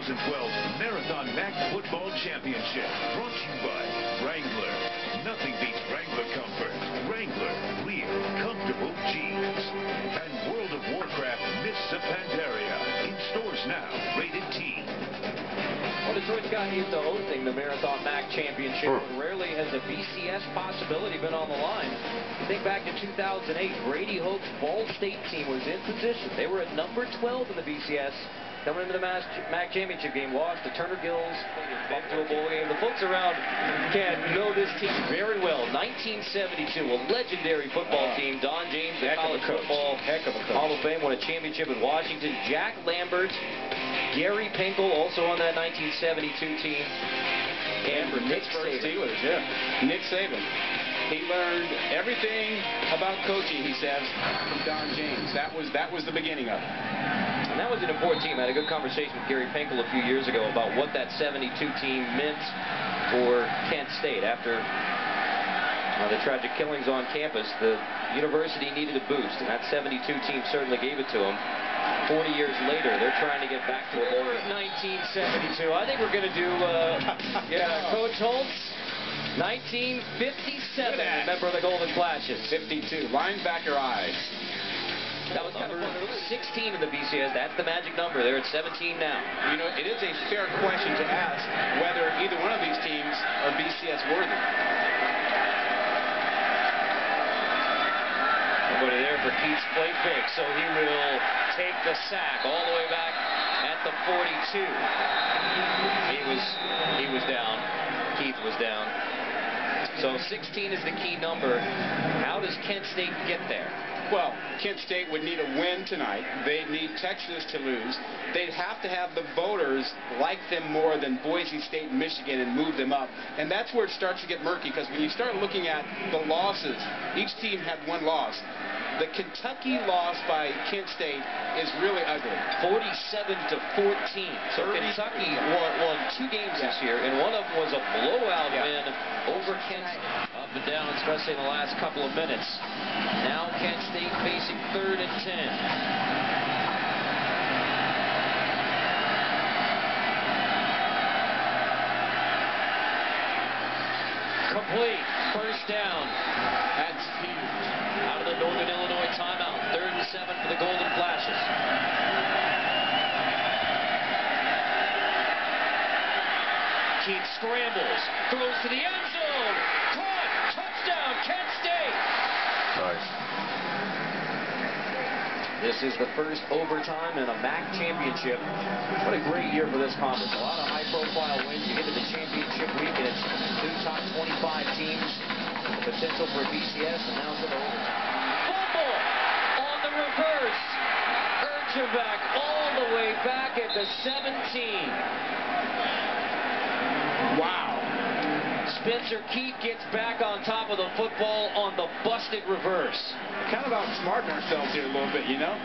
Marathon Max Football Championship. Brought to you by Wrangler. Nothing beats Wrangler comfort. Wrangler, real, comfortable jeans. And World of Warcraft Mists of Pandaria. In stores now, rated T. Well, Detroit's gotten used to hosting the Marathon MAC Championship, but rarely has a BCS possibility been on the line. You think back to 2008, Brady Hoke's Ball State team was in position. They were at number 12 in the BCS. Coming into the MAC Championship game, lost to Turner Gills, back to a bowl game. The folks around can know this team very well. 1972, a legendary football team. Don James, the college football Hall of Fame, won a championship in Washington. Jack Lambert, Gary Pinkel, also on that 1972 team. And Nick Saban. Steelers, Nick Saban. He learned everything about coaching, he says, from Don James. That was the beginning of it. And that was an important team. I had a good conversation with Gary Pinkel a few years ago about what that 72 team meant for Kent State. After the tragic killings on campus, the university needed a boost, and that 72 team certainly gave it to them. 40 years later, they're trying to get back to a bowl. 1972. I think we're going to do, Coach Holtz, 1957, member of the Golden Flashes. 52, linebacker eyes. That was kind of fun. 16 in the BCS. That's the magic number. They're at 17 now. You know, it is a fair question to ask whether either one of these teams are BCS worthy. Nobody there for Keith's play fake, so he will take the sack all the way back at the 42. He was down. Keith was down. So 16 is the key number. How does Kent State get there? Well, Kent State would need a win tonight. They'd need Texas to lose. They'd have to have the voters like them more than Boise State and Michigan and move them up. And that's where it starts to get murky, because when you start looking at the losses, each team had one loss. The Kentucky loss by Kent State is really ugly. 47-14. So Kentucky won 2 games this year, and one of them was a blowout win over Kent State. Up and down, especially in the last couple of minutes. Now Kent State facing 3rd and 10. Complete. First down. That's huge. Out of the Northern Illinois timeout. 3rd and 7 for the Golden Flashes. Keith scrambles. Throws to the end zone. Caught. Touchdown, Kent State. Nice. This is the first overtime in a MAC championship. What a great year for this conference. A lot of high-profile wins. You get to the championship week, and it's 2 top 25 teams. The potential for BCS, and now to the overtime. Fumble on the reverse. Urge him back all the way back at the 17. Wow. Spencer Keith gets back on top of the football on the busted reverse. Kind of outsmarting ourselves here a little bit, you know?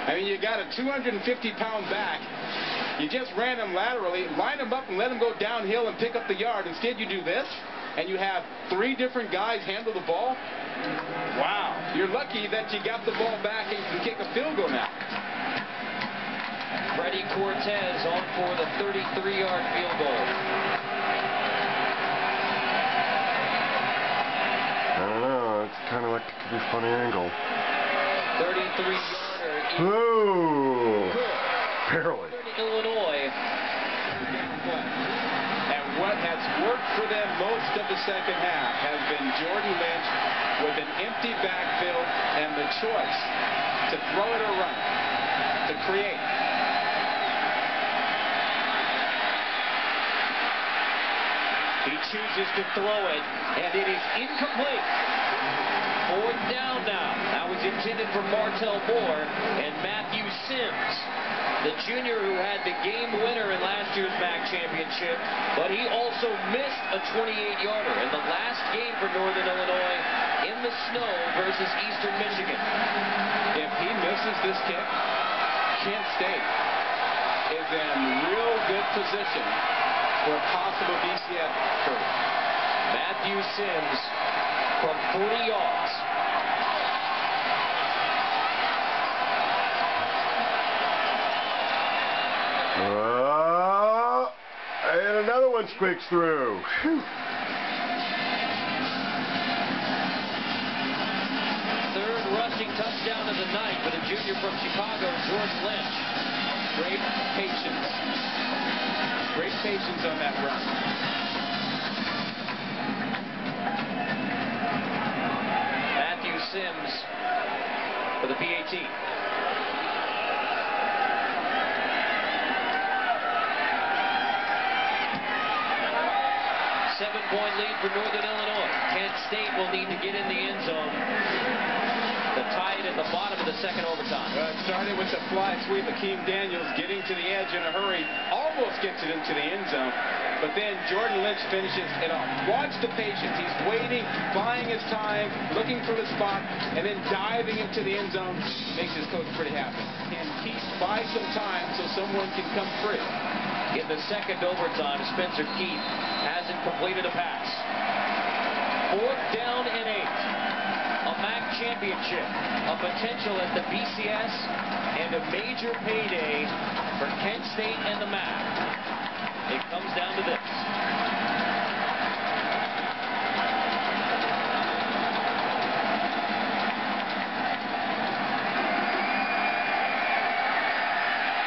I mean, you got a 250-pound back. You just ran him laterally, line him up and let him go downhill and pick up the yard. Instead, you do this, and you have 3 different guys handle the ball. Wow. You're lucky that you got the ball back and you can kick a field goal now. Freddie Cortez on for the 33-yard field goal. I don't know. It's kind of like it could be a funny angle. 33-yarder. Ooh. Barely. Illinois. And what has worked for them most of the second half has been Jordan Lynch with an empty backfield and the choice to throw it or run, to create. He chooses to throw it, and it is incomplete. 4th down now. That was intended for Martell Moore and Matthew Sims, the junior who had the game winner in last year's MAC championship, but he also missed a 28-yarder in the last game for Northern Illinois in the snow versus Eastern Michigan. If he misses this kick, Kent State is in real good position for a possible BCS berth. Matthew Sims from 40 yards. And another one squeaks through. Whew. Third rushing touchdown of the night for the junior from Chicago, Jordan Lynch. Great patience. Great patience on that run. Matthew Sims for the PAT. 7-point lead for Northern Illinois. Kent State will need to get in the end zone. The tie at the bottom of the second overtime. Well, it started with the fly sweep. Akeem Daniels getting to the edge in a hurry. Almost gets it into the end zone. But then Jordan Lynch finishes it off. Watch the patience. He's waiting, buying his time, looking for the spot, and then diving into the end zone. Makes his coach pretty happy. Can Keith buy some time so someone can come free? In the second overtime, Spencer Keith hasn't completed a pass. 4th down and 8. A MAC championship, a potential at the BCS, and a major payday for Kent State and the MAC. It comes down to this.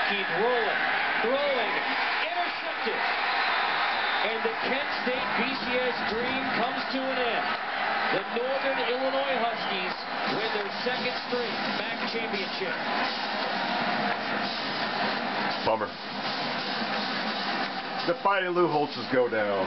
Keith rolling, throwing, intercepted. And the Kent State BCS dream comes to an end. The Northern Illinois Huskies win their second straight MAC championship. Bummer. The Fighting Lou Holtzes go down.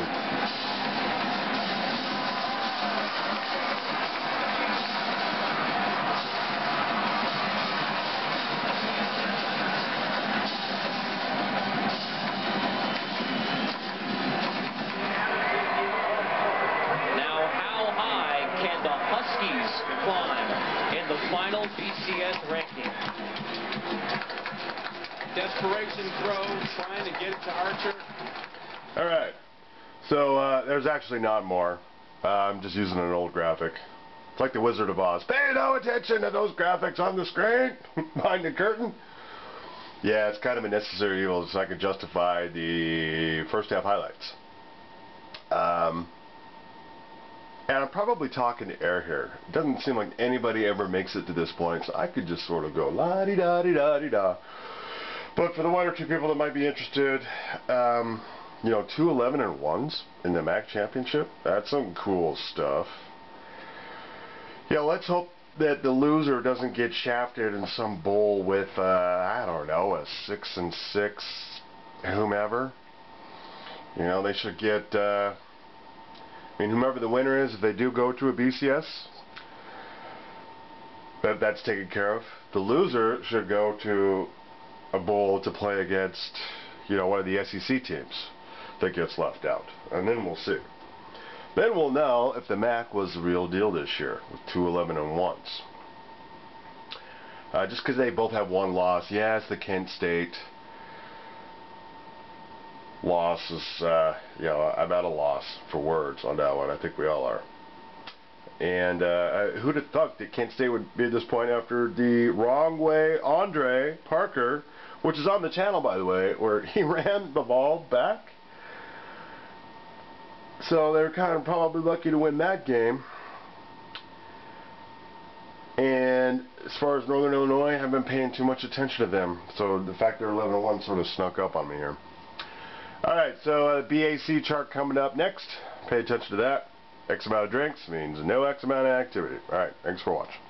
Climb in the final BCS ranking. Desperation throw, trying to get it to Archer. All right. So there's actually not more. I'm just using an old graphic. It's like the Wizard of Oz. Pay no attention to those graphics on the screen behind the curtain. Yeah, it's kind of a necessary evil so I can justify the first half highlights. And I'm probably talking to air here. It doesn't seem like anybody ever makes it to this point, so I could just sort of go la-di-da-di-da-di-da. But for the one or two people that might be interested, you know, 2 11-1s in the MAC championship, that's some cool stuff. Yeah, let's hope that the loser doesn't get shafted in some bowl with, I don't know, a 6-6 whomever. You know, they should get... I mean, whomever the winner is, if they do go to a BCS, that's taken care of. The loser should go to a bowl to play against, you know, one of the SEC teams that gets left out. And then we'll see. Then we'll know if the MAC was the real deal this year with 2 11-1s. Just because they both have one loss. Yeah, it's the Kent State loss is, you know, I'm at a loss for words on that one. I think we all are. And who'd have thought that Kent State would be at this point after the wrong way Andre Parker, which is on the channel, by the way, where he ran the ball back. So they're kind of probably lucky to win that game. And as far as Northern Illinois, I haven't been paying too much attention to them. So the fact they're 11-1 sort of snuck up on me here. Alright, so BAC chart coming up next. Pay attention to that. X amount of drinks means no X amount of activity. Alright, thanks for watching.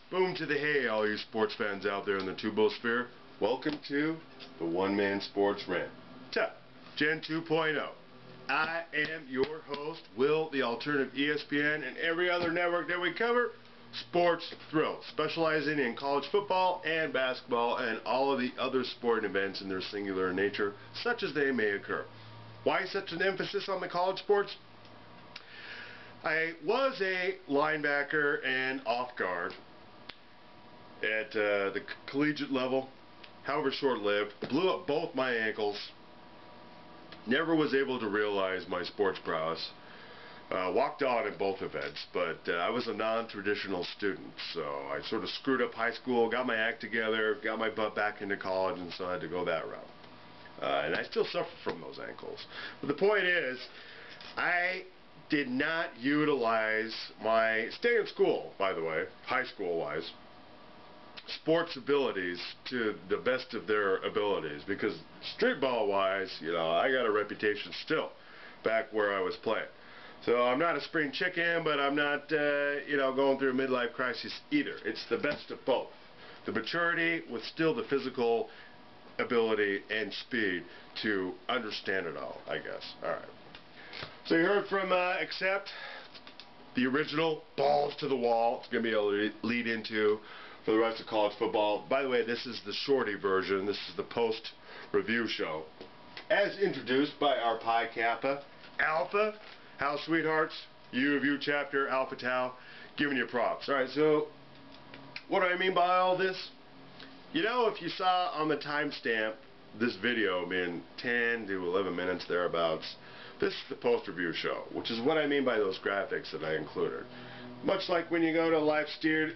Boom to the hay, all you sports fans out there in the Tubosphere. Welcome to the One Man Sports Rant. to Gen 2.0. I am your host, Will, the alternative ESPN, and every other network that we cover, Sports Thrill, specializing in college football and basketball and all of the other sporting events in their singular nature, such as they may occur. Why such an emphasis on the college sports? I was a linebacker and off guard at the collegiate level, however short-lived, blew up both my ankles, never was able to realize my sports prowess, walked on in both events, but I was a non-traditional student, so I sort of screwed up high school, got my act together, got my butt back into college, and so I had to go that route. And I still suffer from those ankles. But the point is, I did not utilize my, stay in school, by the way, high school-wise, sports abilities to the best of their abilities, because street ball wise, you know, I got a reputation still back where I was playing. So I'm not a spring chicken, but I'm not you know, going through a midlife crisis either. It's the best of both, the maturity with still the physical ability and speed to understand it all, I guess. Alright, so you heard from Accept, the original balls to the wall. It's going to be a lead into for the rest of college football. By the way, this is the shorty version. This is the post-review show, as introduced by our Pi Kappa Alpha House Sweethearts, U of U chapter, Alpha Tau, giving you props. Alright, so what do I mean by all this? You know, if you saw on the timestamp this video being 10 to 11 minutes thereabouts, this is the post-review show, which is what I mean by those graphics that I included. Much like when you go to a live theater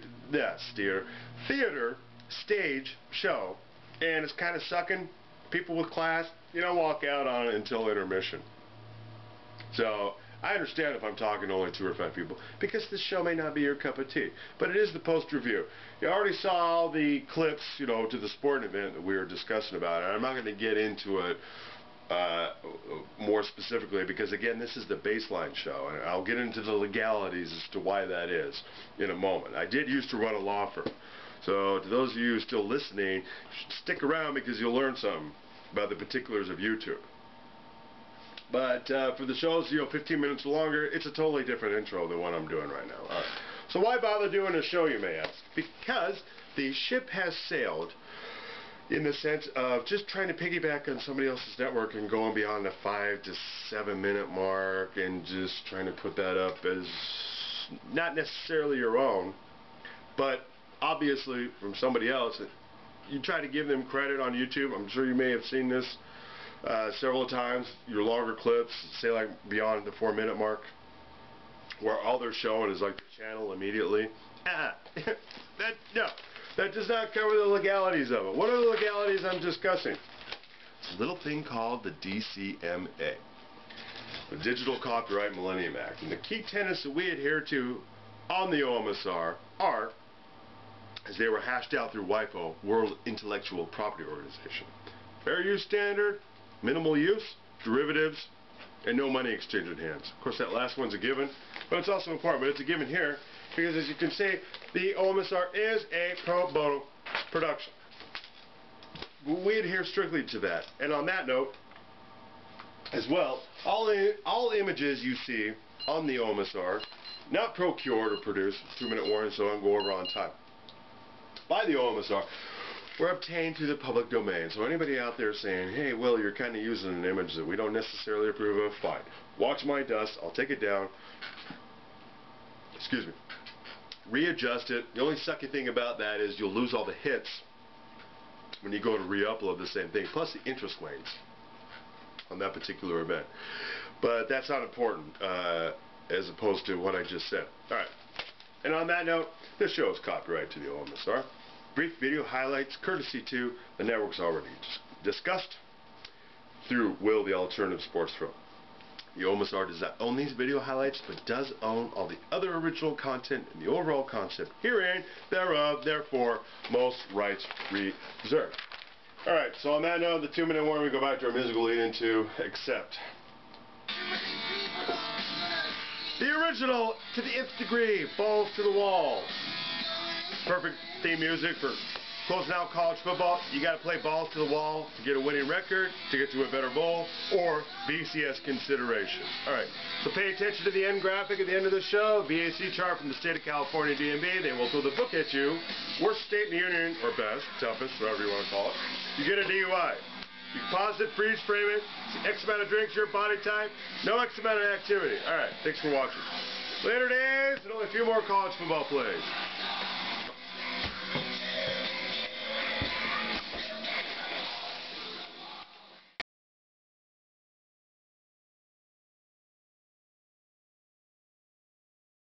stage show and it's kind of sucking, people with class, you don't walk out on it until intermission. So I understand if I'm talking to only 2 or 5 people, because this show may not be your cup of tea, but it is the post-review. You already saw all the clips, you know, to the sporting event that we were discussing about, and I'm not going to get into it more specifically, because again, this is the baseline show, and I'll get into the legalities as to why that is in a moment. I did used to run a law firm, so to those of you still listening, stick around because you'll learn something about the particulars of YouTube. But for the shows, you know, 15 minutes or longer, it's a totally different intro than what I'm doing right now. So why bother doing a show, you may ask? Because the ship has sailed, in the sense of just trying to piggyback on somebody else's network and going beyond the 5 to 7 minute mark and just trying to put that up as not necessarily your own, but obviously from somebody else. You try to give them credit on YouTube. I'm sure you may have seen this several times. Your longer clips, say like beyond the 4 minute mark, where all they're showing is like the channel immediately. That does not cover the legalities of it. What are the legalities I'm discussing? It's a little thing called the DCMA, the Digital Copyright Millennium Act. And the key tenets that we adhere to on the OMSR are, as they were hashed out through WIPO, World Intellectual Property Organization: fair use standard, minimal use, derivatives, and no money exchanged in hands. Of course, that last one's a given, but it's also important. But it's a given here because, as you can see, the OMSR is a pro bono production. We adhere strictly to that. And on that note, as well, all images you see on the OMSR, not procured or produced, 2-minute warning, so I can go over on time, by the OMSR, were obtained through the public domain. So anybody out there saying, hey, Will, you're kind of using an image that we don't necessarily approve of, fine. Watch my dust. I'll take it down. Excuse me. Readjust it. The only sucky thing about that is you'll lose all the hits when you go to re-upload the same thing, plus the interest lanes on that particular event. But that's not important as opposed to what I just said. Alright. And on that note, this show is copyright to the OMSR. Brief video highlights courtesy to the networks already discussed through Will, the alternative sports throw. The OMSR does not own these video highlights, but does own all the other original content and the overall concept herein, thereof, therefore, most rights reserved. Alright, so on that note, the 2-minute warning, we go back to our musical lead into Accept. The original, to the nth degree, balls to the wall. Perfect theme music for Closing out college football, you got to play balls to the wall to get a winning record, to get to a better bowl, or BCS consideration. All right, so pay attention to the end graphic at the end of the show. VAC chart from the state of California DMV. They will throw the book at you. Worst state in the union, or best, toughest, whatever you want to call it. You get a DUI. You can pause it, freeze frame it, X amount of drinks, your body type, no X amount of activity. All right, thanks for watching. Later days, and only a few more college football plays.